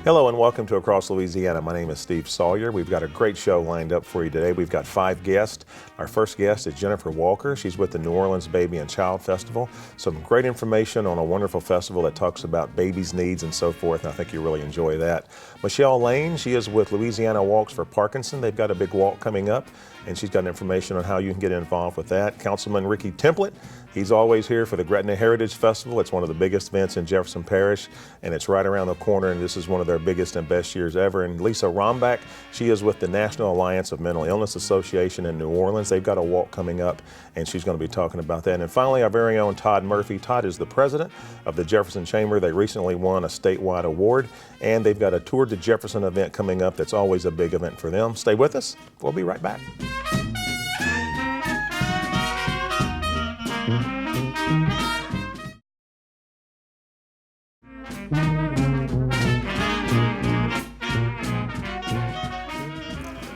Hello and welcome to Across Louisiana. My name is Steve Sawyer. We've got a great show lined up for you today. We've got 5 guests. Our first guest is Jennifer Walker. She's with the New Orleans Baby and Child Festival. Some great information on a wonderful festival that talks about babies' needs and so forth, and I think you'll really enjoy that. Michelle Lane, she is with Louisiana Walks for Parkinson. They've got a big walk coming up, and she's got information on how you can get involved with that. Councilman Templet, he's always here for the Gretna Heritage Festival. It's one of the biggest events in Jefferson Parish, and it's right around the corner, and this is one of their biggest and best years ever. And Lisa Romback, she is with the National Alliance of Mental Illness Association in New Orleans. They've got a walk coming up, and she's going to be talking about that. And finally, our very own Todd Murphy. Todd is the president of the Jefferson Chamber. They recently won a statewide award, and they've got a Tour de Jefferson event coming up that's always a big event for them. Stay with us. We'll be right back.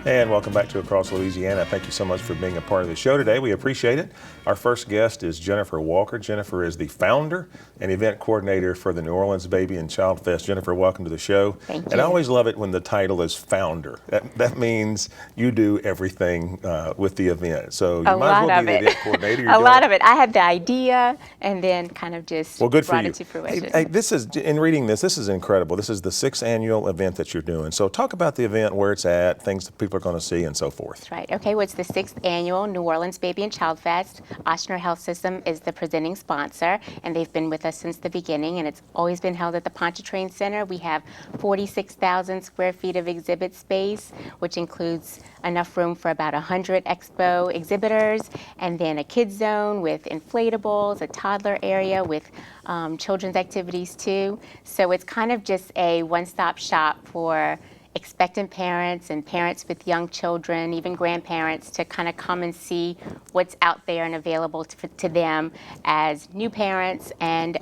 And welcome back to Across Louisiana. Thank you so much for being a part of the show today. We appreciate it. Our first guest is Jennifer Walker. Jennifer is the founder and event coordinator for the New Orleans Baby and Child Fest. Jennifer, welcome to the show. Thank you. And I always love it when the title is founder. That means you do everything with the event. So you might as well be the event coordinator. A lot of it. I had the idea and then kind of just brought it to fruition. Hey, this is, in reading this is incredible. This is the 6th annual event that you're doing. So talk about the event, where it's at, things that people are going to see, and so forth. That's right. Okay, well, it's the 6th annual New Orleans Baby and Child Fest. Ochsner Health System is the presenting sponsor, and they've been with us since the beginning, and it's always been held at the Pontchartrain Center. We have 46,000 square feet of exhibit space, which includes enough room for about 100 expo exhibitors, and then a kids zone with inflatables, a toddler area with children's activities too. So it's kind of just a one-stop shop for expectant parents and parents with young children, even grandparents, to kind of come and see what's out there and available to them as new parents and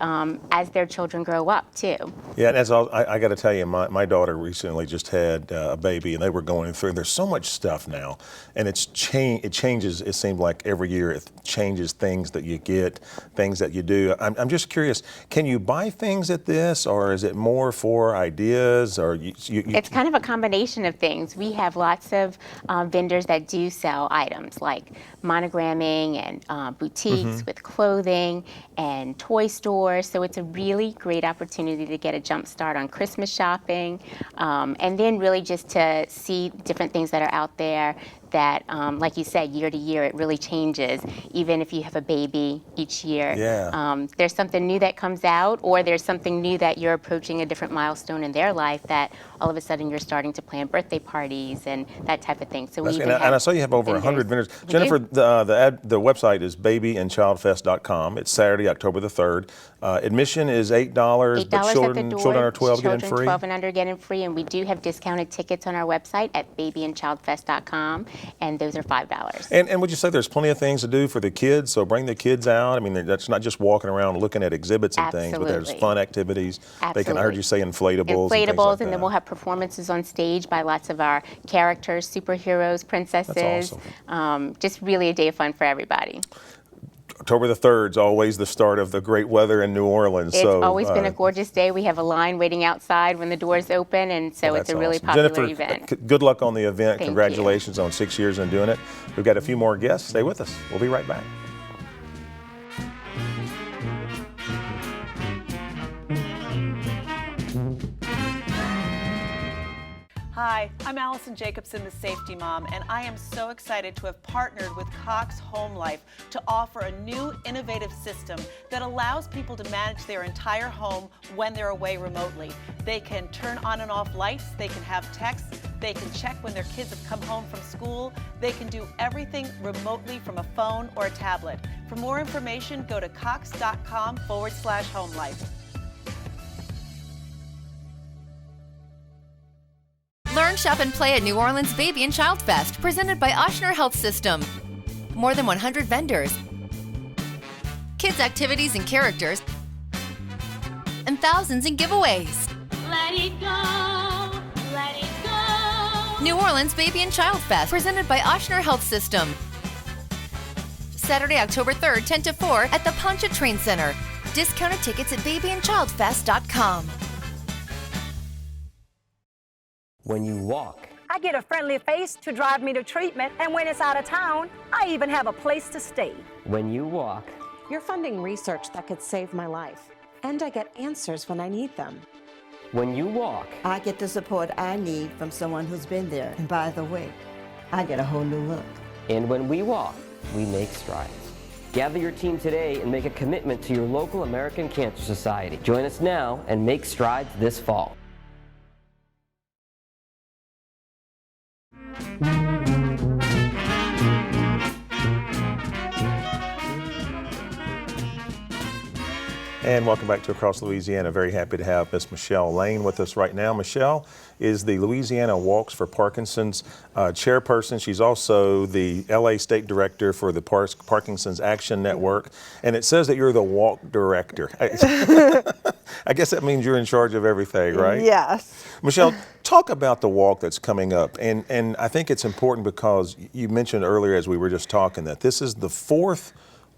as their children grow up too. Yeah, and as I got to tell you, my daughter recently just had a baby, and they were going through. There's so much stuff now, and it changes. It seems like every year it changes things that you get, things that you do. I'm just curious. Can you buy things at this, or is it more for ideas, or It's kind of a combination of things. We have lots of vendors that do sell items like monogramming and boutiques with clothing and toy stores. So it's a really great opportunity to get a jump start on Christmas shopping, and then really just to see different things that are out there that, like you said, year to year, it really changes. Even if you have a baby each year, there's something new that comes out, or there's something new that you're approaching a different milestone in their life that all of a sudden you're starting to plan birthday parties and that type of thing. So we even and I saw you have over 100 vendors. Jennifer, the website is babyandchildfest.com. It's Saturday, October the 3rd. Admission is $8, but children are 12 getting free. 12 and under getting free, and we do have discounted tickets on our website at babyandchildfest.com, and those are $5. And would you say there's plenty of things to do for the kids? So bring the kids out. I mean, that's not just walking around looking at exhibits and things, but there's fun activities. Absolutely. I heard you say inflatables. Inflatables, and then we'll have performances on stage by lots of our characters, superheroes, princesses. That's awesome. Just really a day of fun for everybody. October the 3rd is always the start of the great weather in New Orleans. It's always been a gorgeous day. We have a line waiting outside when the doors open, and so it's a really popular event. Good luck on the event. Thank Congratulations on 6 years in doing it. We've got a few more guests. Stay with us. We'll be right back. Hi, I'm Allison Jacobson, the Safety Mom, and I am so excited to have partnered with Cox Home Life to offer a new innovative system that allows people to manage their entire home when they're away remotely. They can turn on and off lights, they can have texts, they can check when their kids have come home from school, they can do everything remotely from a phone or a tablet. For more information, go to cox.com/homelife. Learn, shop, and play at New Orleans Baby and Child Fest, presented by Ochsner Health System. More than 100 vendors, kids' activities and characters, and thousands in giveaways. Let it go, let it go. New Orleans Baby and Child Fest, presented by Ochsner Health System. Saturday, October 3rd, 10 to 4 at the Pontchartrain Center. Discounted tickets at babyandchildfest.com. When you walk, I get a friendly face to drive me to treatment, and when it's out of town, I even have a place to stay. when you walk, You're funding research that could save my life, and I get answers when I need them. when you walk, I get the support I need from someone who's been there. And by the way, I get a whole new look. and when we walk, we make strides. Gather your team today and make a commitment to your local American Cancer Society. Join us now and make strides this fall. And welcome back to Across Louisiana. Very happy to have Miss Michelle Lane with us right now. Michelle is the Louisiana Walks for Parkinson's chairperson. She's also the LA State Director for the Parkinson's Action Network. And it says that you're the walk director. I guess that means you're in charge of everything, right? Yes. Michelle, talk about the walk that's coming up. And I think it's important because you mentioned earlier as we were just talking that this is the fourth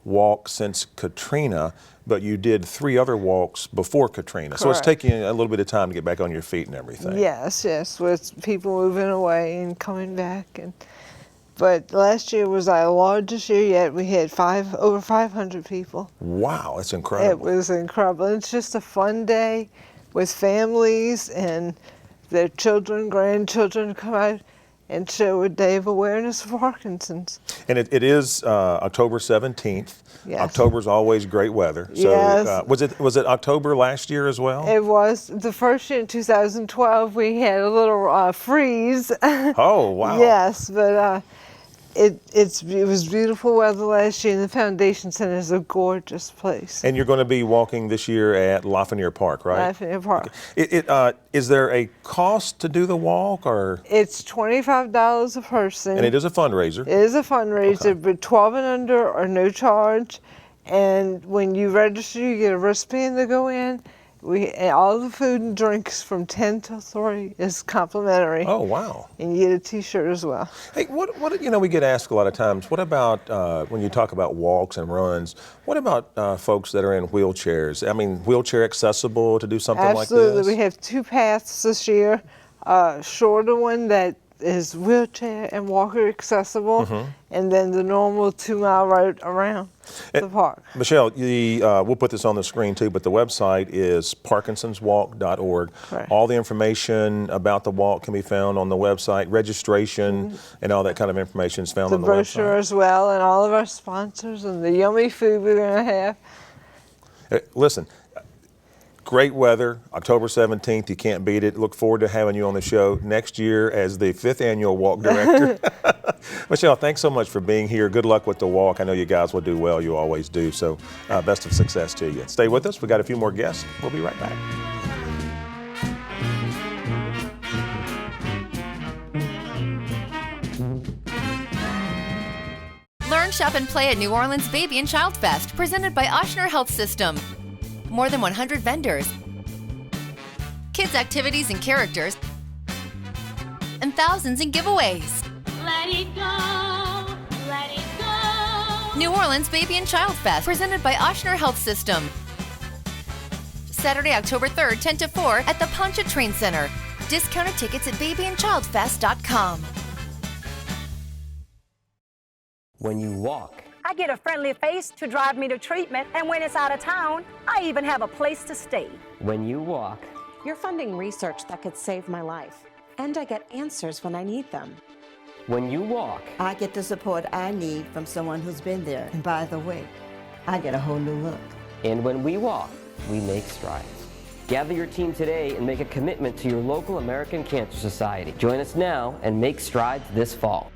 walk since Katrina, but you did 3 other walks before Katrina. So it's Correct. taking you a little bit of time to get back on your feet and everything. Yes, with people moving away and coming back. But last year was our largest year yet. We had over 500 people. Wow, that's incredible. It was incredible. It's just a fun day with families and their children, grandchildren come out and show a day of awareness for Parkinson's. And it is October 17th. Yes. October's always great weather. So Yes. was it October last year as well? It was the first year in 2012. We had a little freeze. Oh, wow. Yes, but it was beautiful weather last year, and the Foundation Center is a gorgeous place. And you're going to be walking this year at Lafayette Park, right? Lafayette Park. Is there a cost to do the walk, or? It's $25 a person. And it is a fundraiser. It is a fundraiser, but 12 and under are no charge. And when you register, you get a wristband to go in. And all the food and drinks from 10 till 3 is complimentary. Oh, wow. And you get a T-shirt as well. Hey, what we get asked a lot of times, what about when you talk about walks and runs, what about folks that are in wheelchairs? I mean, wheelchair accessible to do something like this? Absolutely. We have 2 paths this year. A shorter one that is wheelchair and walker accessible, and then the normal 2-mile route around the park. Michelle, we'll put this on the screen too, but the website is parkinsonswalk.org. Right. All the information about the walk can be found on the website. Registration and all that kind of information is found The on the brochure website. as well, and all of our sponsors, and the yummy food we're going to have. Listen, great weather, October 17th, you can't beat it. Look forward to having you on the show next year as the 5th annual walk director. Michelle, thanks so much for being here. Good luck with the walk. I know you guys will do well. You always do. So best of success to you. Stay with us. We got a few more guests. We'll be right back. Learn, shop, and play at New Orleans Baby and Child Fest, presented by Ochsner Health System. More than 100 vendors, kids' activities and characters, and thousands in giveaways. Let it go, let it go. New Orleans Baby and Child Fest, presented by Ochsner Health System. Saturday, October 3rd, 10 to 4 at the Pontchartrain Center. Discounted tickets at babyandchildfest.com. when you walk, I get a friendly face to drive me to treatment, and when it's out of town, I even have a place to stay. when you walk, You're funding research that could save my life, and I get answers when I need them. when you walk, I get the support I need from someone who's been there. And by the way, I get a whole new look. and when we walk, we make strides. Gather your team today and make a commitment to your local American Cancer Society. Join us now and make strides this fall.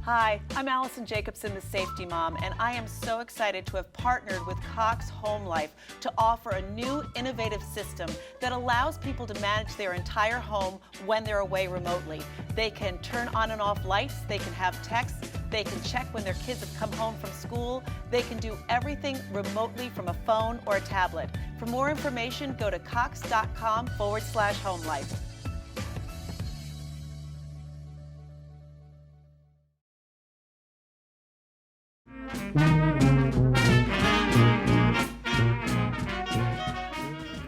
Hi, I'm Allison Jacobson, the Safety Mom, and I am so excited to have partnered with Cox Home Life to offer a new innovative system that allows people to manage their entire home when they're away remotely. They can turn on and off lights, they can have texts, they can check when their kids have come home from school, they can do everything remotely from a phone or a tablet. For more information, go to cox.com/homelife.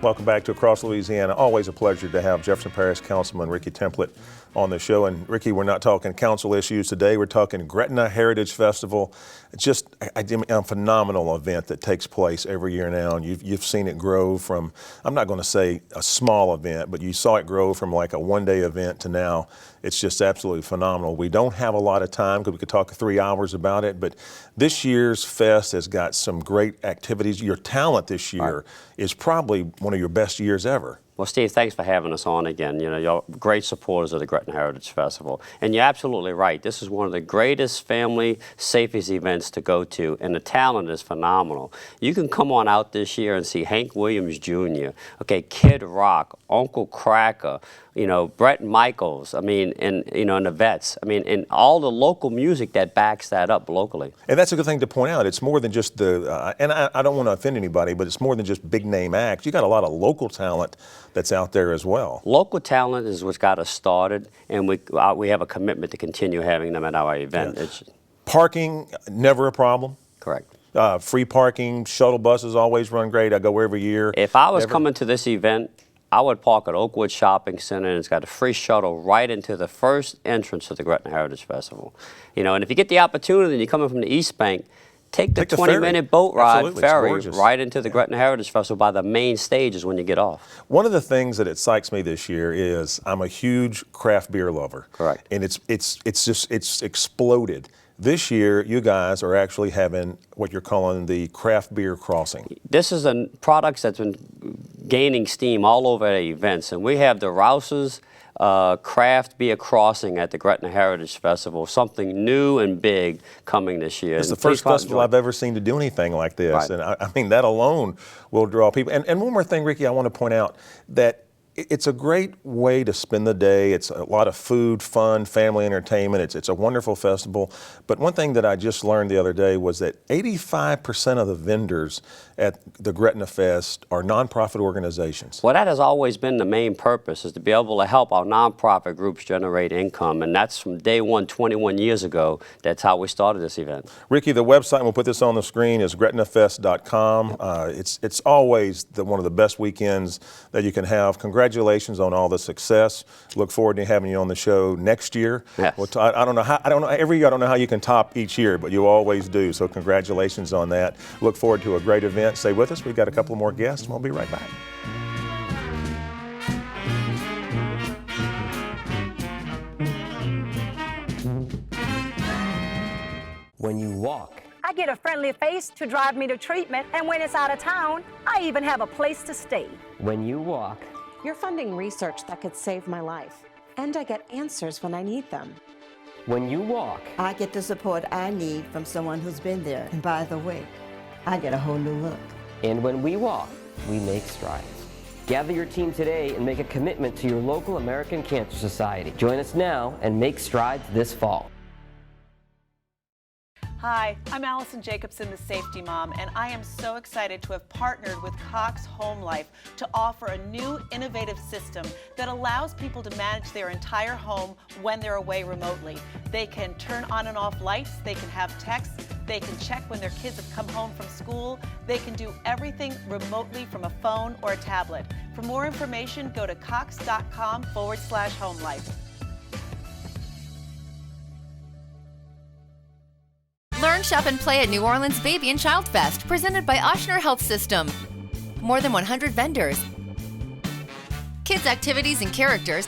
Welcome back to Across Louisiana. Always a pleasure to have Jefferson Parish Councilman Ricky Templet on the show. And Ricky, we're not talking council issues today. We're talking Gretna Heritage Festival. It's just a phenomenal event that takes place every year now. And you've seen it grow from, I'm not going to say a small event, but you saw it grow from like a one-day event to now. It's just absolutely phenomenal. We don't have a lot of time because we could talk 3 hours about it, but this year's fest has got some great activities. Your talent this year is probably one of your best years ever. Well, Steve, thanks for having us on again. You know, you're great supporters of the Gretna Heritage Festival. And you're absolutely right. This is one of the greatest family safest events to go to, and the talent is phenomenal. You can come on out this year and see Hank Williams Jr., okay, Kid Rock, Uncle Cracker, you know, Brett Michaels, I mean, and, you know, and the Vets. I mean, and all the local music that backs that up locally. And that's a good thing to point out. It's more than just the, and I don't want to offend anybody, but it's more than just big name acts. You got a lot of local talent that's out there as well. Local talent is what's got us started, and we have a commitment to continue having them at our event. Yeah. Parking, never a problem? Correct. Free parking, shuttle buses always run great. I go every year. If I was coming to this event, I would park at Oakwood Shopping Center, and it's got a free shuttle right into the first entrance to the Gretna Heritage Festival. You know, and if you get the opportunity and you're coming from the East Bank, take the 20-minute boat ride ferry right into the Gretna Heritage Festival by the main stages when you get off. One of the things that excites me this year is I'm a huge craft beer lover. Correct. And it's exploded. This year, you guys are actually having what you're calling the craft beer crossing. This is a product that's been gaining steam all over the events, and we have the Rouse's craft beer crossing at the Gretna Heritage Festival, something new and big coming this year. It's the first festival I've ever seen to do anything like this, right. And I mean, that alone will draw people. And one more thing, Ricky, I want to point out that it's a great way to spend the day. It's a lot of food, fun, family entertainment. It's a wonderful festival. But one thing that I just learned the other day was that 85% of the vendors at the Gretna Fest are nonprofit organizations. Well, that has always been the main purpose, is to be able to help our nonprofit groups generate income. And that's from day one, 21 years ago. That's how we started this event. Ricky, the website, and we'll put this on the screen, is gretnafest.com. It's always one of the best weekends that you can have. Congratulations on all the success. Look forward to having you on the show next year. Yes. I don't know every year I don't know how you can top each year, but you always do. So congratulations on that. Look forward to a great event. Stay with us. We've got a couple more guests, and we'll be right back. When you walk, I get a friendly face to drive me to treatment, and when it's out of town, I even have a place to stay. when you walk, You're funding research that could save my life, and I get answers when I need them. when you walk, I get the support I need from someone who's been there. And by the way, I get a whole new look. and when we walk, we make strides. Gather your team today and make a commitment to your local American Cancer Society. Join us now and make strides this fall. Hi, I'm Allison Jacobson, the Safety Mom, and I am so excited to have partnered with Cox Home Life to offer a new innovative system that allows people to manage their entire home when they're away remotely. They can turn on and off lights, they can have texts, they can check when their kids have come home from school, they can do everything remotely from a phone or a tablet. For more information, go to cox.com/homelife. Learn, shop, and play at New Orleans Baby and Child Fest, presented by Ochsner Health System. More than 100 vendors, kids' activities and characters,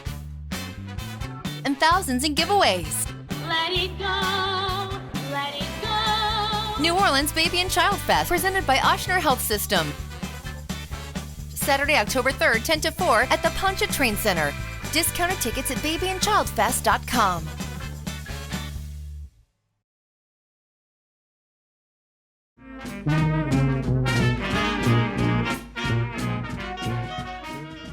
and thousands in giveaways. Let it go, let it go. New Orleans Baby and Child Fest, presented by Ochsner Health System. Saturday, October 3rd, 10 to 4 at the Pontchartrain Center. Discounted tickets at babyandchildfest.com.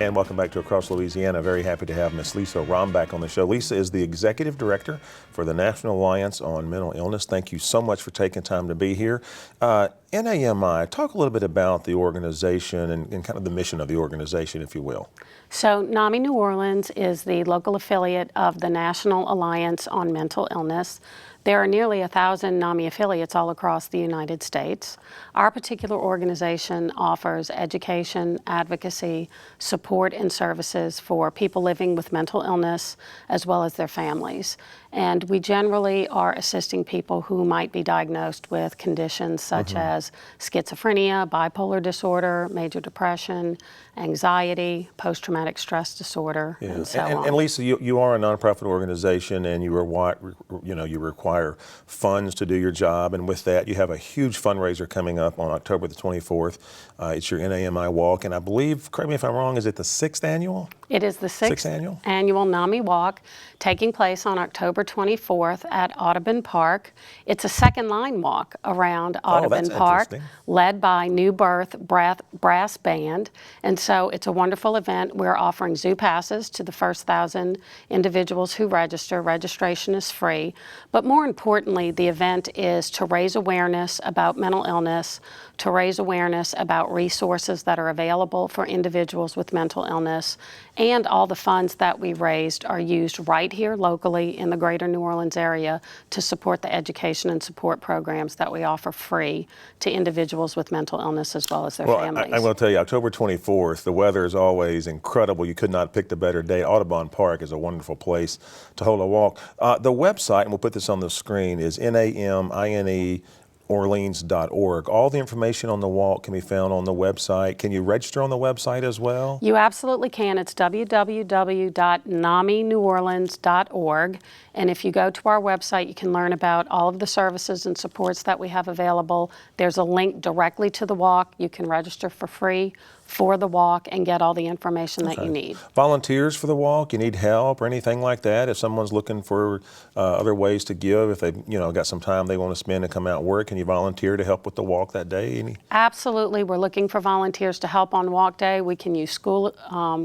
And welcome back to Across Louisiana. Very happy to have Miss Lisa Romback on the show. Lisa is the Executive Director for the National Alliance on Mental Illness. Thank you so much for taking time to be here. NAMI, talk a little bit about the organization and kind of the mission of the organization, if you will. So NAMI New Orleans is the local affiliate of the National Alliance on Mental Illness. There are nearly 1,000 NAMI affiliates all across the United States. Our particular organization offers education, advocacy, support, and services for people living with mental illness as well as their families. And we generally are assisting people who might be diagnosed with conditions such as schizophrenia, bipolar disorder, major depression, anxiety, post-traumatic stress disorder, and so on. And Lisa, you are a nonprofit organization, and you require funds to do your job. And with that, you have a huge fundraiser coming up on October the 24th. It's your NAMI walk, and I believe, correct me if I'm wrong, is it the 6th annual? It is the sixth annual NAMI walk, taking place on October 24th at Audubon Park. It's a second line walk around Audubon Park, led by New Birth Brass Band. And so it's a wonderful event. We're offering zoo passes to the first 1,000 individuals who register. Registration is free. But more importantly, the event is to raise awareness about mental illness, to raise awareness about resources that are available for individuals with mental illness, and all the funds that we raised are used right here locally in the greater New Orleans area to support the education and support programs that we offer free to individuals with mental illness as well as their families. I'm going to tell you, October 24th, the weather is always incredible. You could not have picked a better day. Audubon Park is a wonderful place to hold a walk. The website, and we'll put this on the screen, is NAMI Orleans.org. All the information on the walk can be found on the website. Can you register on the website as well? You absolutely can. It's www.namineworleans.org. And if you go to our website, you can learn about all of the services and supports that we have available. There's a link directly to the walk. You can register for free for the walk and get all the information that you need. Volunteers for the walk, you need help or anything like that? If someone's looking for other ways to give, if they've got some time they want to spend and come out and work, can you volunteer to help with the walk that day? Absolutely. We're looking for volunteers to help on walk day. We can use school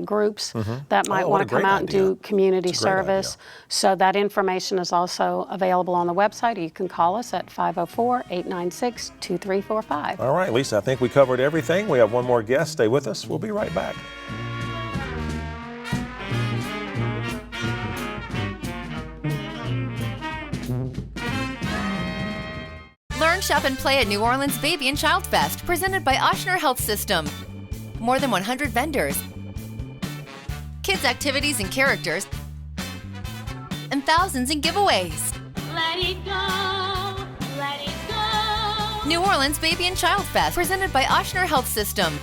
groups that might want to come out and do community service. So that information is also available on the website, or you can call us at 504-896-2345. All right, Lisa, I think we covered everything. We have one more guest. Stay with us. We'll be right back. Learn, shop, and play at New Orleans Baby and Child Fest, presented by Ochsner Health System. More than 100 vendors, kids' activities and characters, and thousands in giveaways. Let it go, let it go. New Orleans Baby and Child Fest, presented by Ochsner Health System.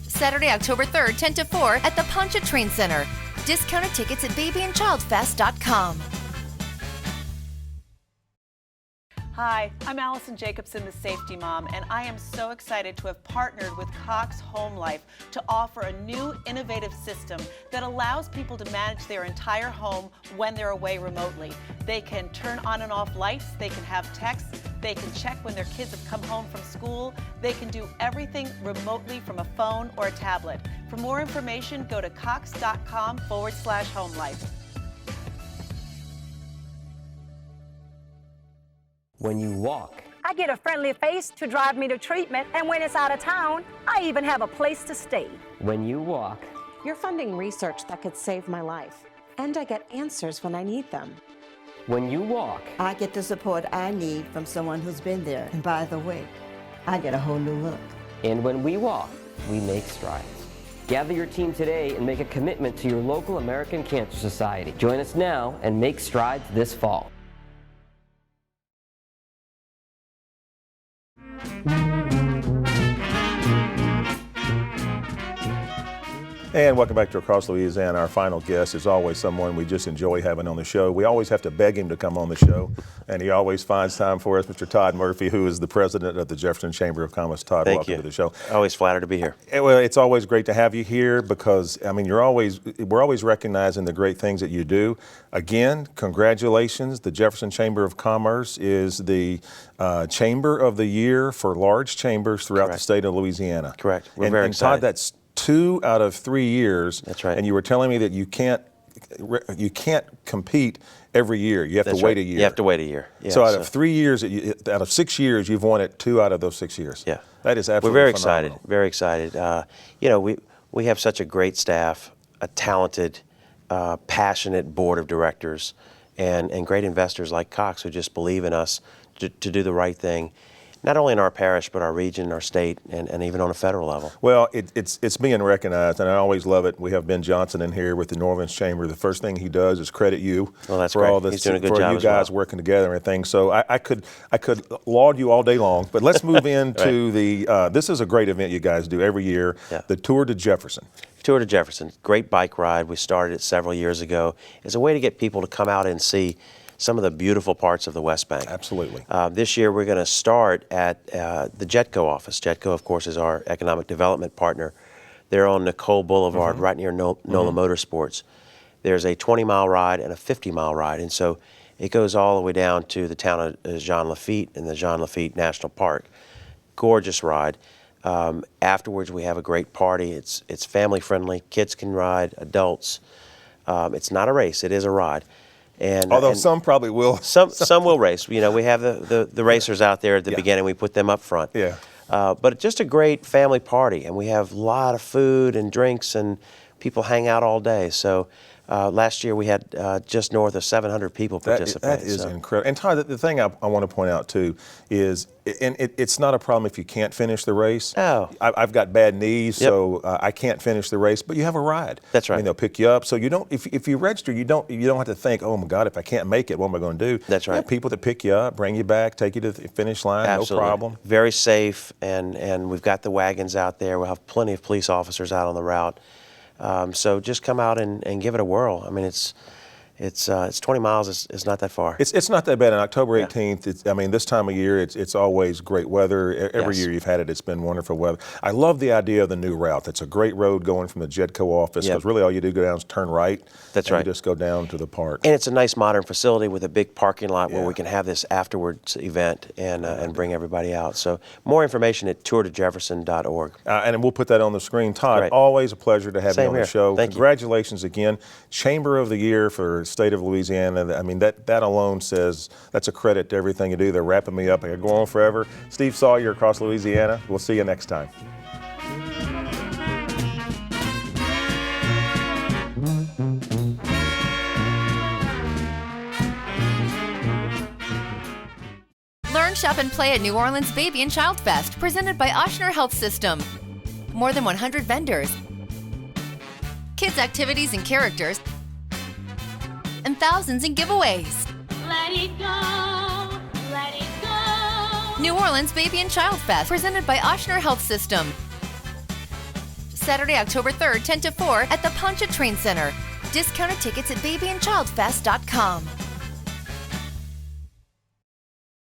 Saturday, October 3rd, 10 to 4 at the Pontchartrain Center. Discounted tickets at babyandchildfest.com. Hi, I'm Allison Jacobson, the Safety Mom, and I am so excited to have partnered with Cox Home Life to offer a new innovative system that allows people to manage their entire home when they're away remotely. They can turn on and off lights, they can have texts, they can check when their kids have come home from school, they can do everything remotely from a phone or a tablet. For more information, go to cox.com/homelife. When you walk, I get a friendly face to drive me to treatment, and when it's out of town, I even have a place to stay. when you walk, You're funding research that could save my life, and I get answers when I need them. when you walk, I get the support I need from someone who's been there. And by the way, I get a whole new look. and when we walk, we make strides. Gather your team today and make a commitment to your local American Cancer Society. Join us now and make strides this fall. And welcome back to Across Louisiana. Our final guest is always someone we just enjoy having on the show. We always have to beg him to come on the show, and he always finds time for us. Mr. Todd Murphy, who is the president of the Jefferson Chamber of Commerce. Todd, welcome to the show. Always flattered to be here. Well, it's always great to have you here because, I mean, we're always recognizing the great things that you do. Again, congratulations. The Jefferson Chamber of Commerce is the Chamber of the Year for large chambers throughout the state of Louisiana. Correct. We're very excited. Todd, that's 2 out of 3 years. That's right. And you were telling me that you can't compete every year. You have to wait a year. You have to wait a year. Yeah, so out of 3 years, out of 6 years, you've won it 2 out of those 6 years. Yeah. That is absolutely We're very phenomenal. excited. Very excited. We have such a great staff, a talented, passionate board of directors, and great investors like Cox who just believe in us to do the right thing, not only in our parish, but our region, our state, and even on a federal level. Well, it's being recognized, and I always love it. We have Ben Johnson in here with the New Orleans Chamber. The first thing he does is credit you that's for great. all this, He's doing a good for job you as guys well. working together and everything. So I could laud you all day long, but let's move into the. This is a great event you guys do every year. The Tour to Jefferson. Tour to Jefferson, great bike ride. We started it several years ago. It's a way to get people to come out and see some of the beautiful parts of the West Bank. Absolutely. This year we're going to start at the Jetco office. Jetco, of course, is our economic development partner. They're on Nicole Boulevard, right near NOLA Motorsports. There's a 20-mile ride and a 50-mile ride, and so it goes all the way down to the town of Jean Lafitte and the Jean Lafitte National Park. Gorgeous ride. Afterwards, we have a great party. It's family friendly. Kids can ride, adults. It's not a race; it is a ride. Although some probably will. Some will race. You know, we have the racers out there at the beginning. We put them up front. Yeah. But just a great family party, and we have a lot of food and drinks, and people hang out all day. So. Last year we had just north of 700 people participate. That is incredible. And Todd, the thing I want to point out too is, and it's not a problem if you can't finish the race. No. I've got bad knees, so I can't finish the race. But you have a ride. That's right. I mean, they'll pick you up, so you don't. If you register, you don't have to think, oh my God, if I can't make it, what am I going to do? That's right. You have people that pick you up, bring you back, take you to the finish line. Absolutely. No problem. Very safe, and we've got the wagons out there. We'll have plenty of police officers out on the route. So just come out and give it a whirl. I mean, it's 20 miles. It's not that far. It's not that bad. On October 18th, I mean, this time of year, it's always great weather. Every year you've had it, it's been wonderful weather. I love the idea of the new route. It's a great road going from the Jetco office, because really all you do go down is turn right. That's right. You just go down to the park. And it's a nice modern facility with a big parking lot where we can have this afterwards event and bring everybody out. So more information at tourtojefferson.org. And we'll put that on the screen. Todd, always a pleasure to have you on the show. Congratulations again. Chamber of the Year for state of Louisiana. I mean, that alone says that's a credit to everything you do. They're wrapping me up. I could go on forever. Steve Sawyer across Louisiana. We'll see you next time. Learn, shop, and play at New Orleans Baby and Child Fest, presented by Ochsner Health System. More than 100 vendors, kids' activities and characters, and thousands in giveaways. Let it go, let it go. New Orleans Baby and Child Fest, presented by Ochsner Health System. Saturday, October 3rd, 10 to 4 at the Pontchartrain Center. Discounted tickets at babyandchildfest.com.